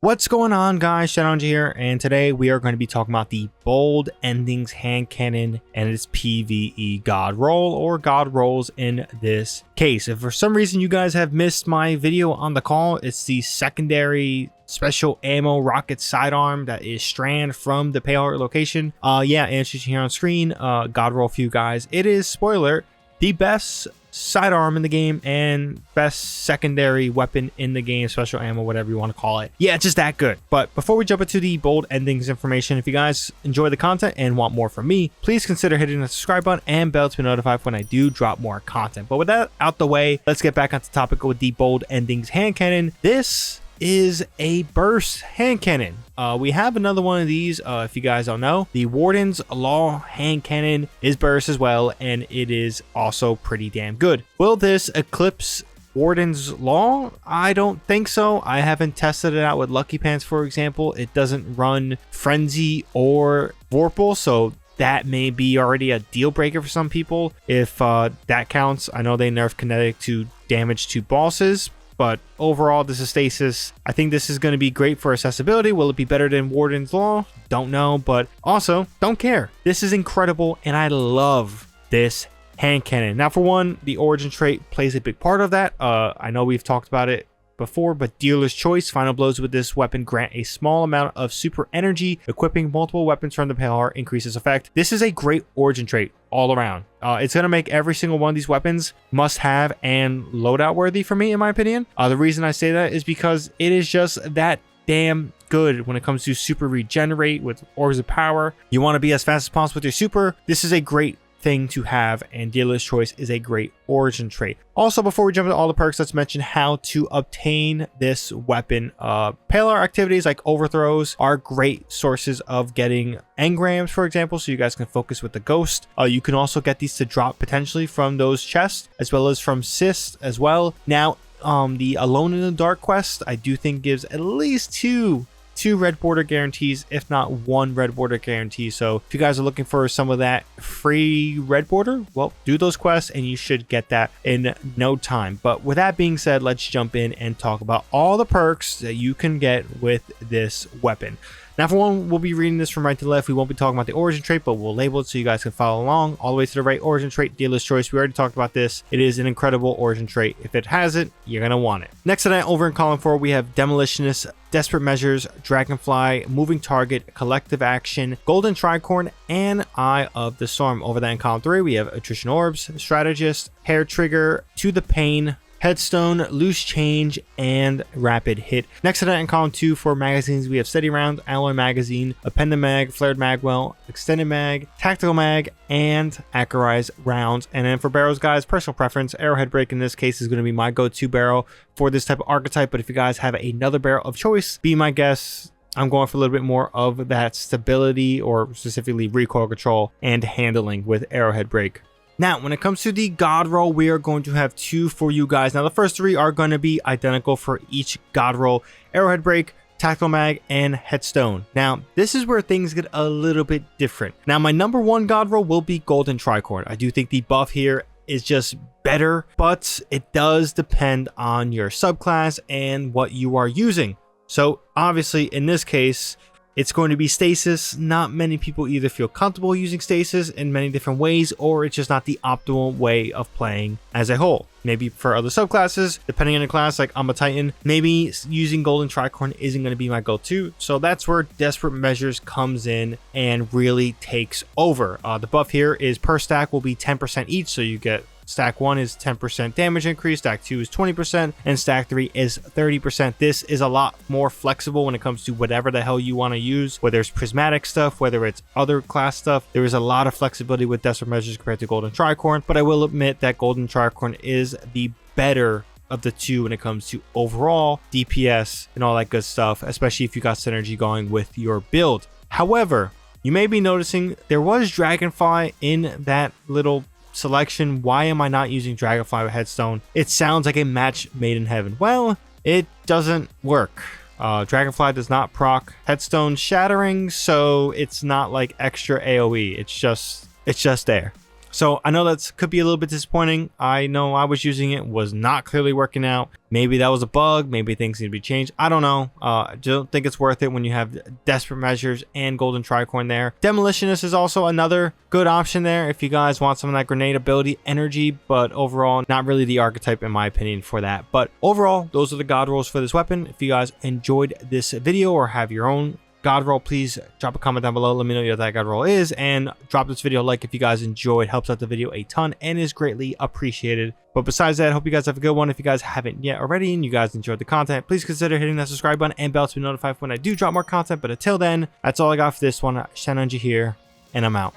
What's going on, guys? ShadowNinja here, and today we are going to be talking about the Bold Endings hand cannon and its PvE God Roll, or God Rolls in this case. If for some reason you guys have missed my video on the call, it's the secondary special ammo rocket sidearm that is strand from the payload location. Yeah, and it's here on screen. God Roll for you guys. It is, spoiler, the best sidearm in the game and best secondary weapon in the game, special ammo, whatever you want to call it. Yeah, it's just that good. But before we jump into the Bold Endings information, if you guys enjoy the content and want more from me, please consider hitting the subscribe button and bell to be notified when I do drop more content. But with that out the way, let's get back onto the topic with the Bold Endings hand cannon. This is a burst hand cannon. We have another one of these, if you guys don't know. The Warden's Law hand cannon is burst as well, and it is also pretty damn good. Will this eclipse Warden's Law? I don't think so. I haven't tested it out with Lucky Pants, for example. It doesn't run Frenzy or Vorpal, so that may be already a deal breaker for some people if that counts. I know they nerfed kinetic to damage to bosses, but overall, this is Stasis. I think this is going to be great for accessibility. Will it be better than Warden's Law? Don't know, but also don't care. This is incredible, and I love this hand cannon. Now, for one, the origin trait plays a big part of that. I know we've talked about it before, but dealer's choice. Final blows with this weapon grant a small amount of super energy. Equipping multiple weapons from the payload increases effect. This is a great origin trait all around. It's going to make every single one of these weapons must have and loadout worthy for me, in my opinion. The reason I say that is because it is just that damn good when it comes to super regenerate with orbs of power. You want to be as fast as possible with your super. This is a great thing to have, and dealer's choice is a great origin trait. Also, before we jump into all the perks, let's mention how to obtain this weapon. Payload activities like overthrows are great sources of getting engrams, for example, so you guys can focus with the ghost. You can also get these to drop potentially from those chests, as well as from cysts as well. Now, the Alone in the Dark quest, I do think gives at least two red border guarantees, if not one red border guarantee. So if you guys are looking for some of that free red border, well, do those quests and you should get that in no time. But with that being said, let's jump in and talk about all the perks that you can get with this weapon. Now, for one, we'll be reading this from right to left. We won't be talking about the origin trait, but we'll label it so you guys can follow along. All the way to the right, origin trait, dealer's choice. We already talked about this. It is an incredible origin trait. If it has it, you're going to want it. Next to that, over in column 4, we have Demolitionist, Desperate Measures, Dragonfly, Moving Target, Collective Action, Golden Tricorn, and Eye of the Storm. Over that in column 3, we have Attrition Orbs, Strategist, Hair Trigger, To the Pain, Headstone, Loose Change, and Rapid Hit. Next to that in column 2 for magazines, we have Steady Round, Alloy Magazine, Appended Mag, Flared Magwell, Extended Mag, Tactical Mag, and Accurized Rounds. And then for barrels, guys, personal preference, Arrowhead Break in this case is going to be my go-to barrel for this type of archetype, but if you guys have another barrel of choice, be my guest. I'm going for a little bit more of that stability, or specifically recoil control and handling with Arrowhead Break. Now, when it comes to the God Roll, we are going to have 2 for you guys. Now, the first 3 are going to be identical for each God Roll: Arrowhead Break, Tactical Mag, and Headstone. Now, this is where things get a little bit different. Now, my number 1 God Roll will be Golden Tricorn. I do think the buff here is just better, but it does depend on your subclass and what you are using. So, obviously, in this case, it's going to be Stasis. Not many people either feel comfortable using Stasis in many different ways, or it's just not the optimal way of playing as a whole. Maybe for other subclasses, depending on your class, like I'm a Titan, maybe using Golden Tricorn isn't going to be my go-to. So that's where Desperate Measures comes in and really takes over. The buff here is per stack will be 10% each, so you get stack 1 is 10% damage increase, stack 2 is 20%, and stack 3 is 30%. This is a lot more flexible when it comes to whatever the hell you want to use, whether it's prismatic stuff, whether it's other class stuff. There is a lot of flexibility with Desperate Measures compared to Golden Tricorn, but I will admit that Golden Tricorn is the better of the 2 when it comes to overall DPS and all that good stuff, especially if you got synergy going with your build. However, you may be noticing there was Dragonfly in that little selection. Why am I not using Dragonfly with Headstone? It sounds like a match made in heaven. Well, it doesn't work. Dragonfly does not proc Headstone Shattering, so it's not like extra AoE. It's just there. So I know that could be a little bit disappointing. I know I was using it, was not clearly working out. Maybe that was a bug. Maybe things need to be changed. I don't know. I don't think it's worth it when you have Desperate Measures and Golden Tricorn there. Demolitionist is also another good option there if you guys want some of that grenade ability energy, but overall, not really the archetype in my opinion for that. But overall, those are the God rolls for this weapon. If you guys enjoyed this video or have your own God roll, please drop a comment down below. Let me know what that God roll is, and drop this video a like if you guys enjoyed. Helps out the video a ton and is greatly appreciated. But besides that, I hope you guys have a good one. If you guys haven't yet already and you guys enjoyed the content, please consider hitting that subscribe button and bell to be notified when I do drop more content. But until then, that's all I got for this one. ShadowNinja here, and I'm out.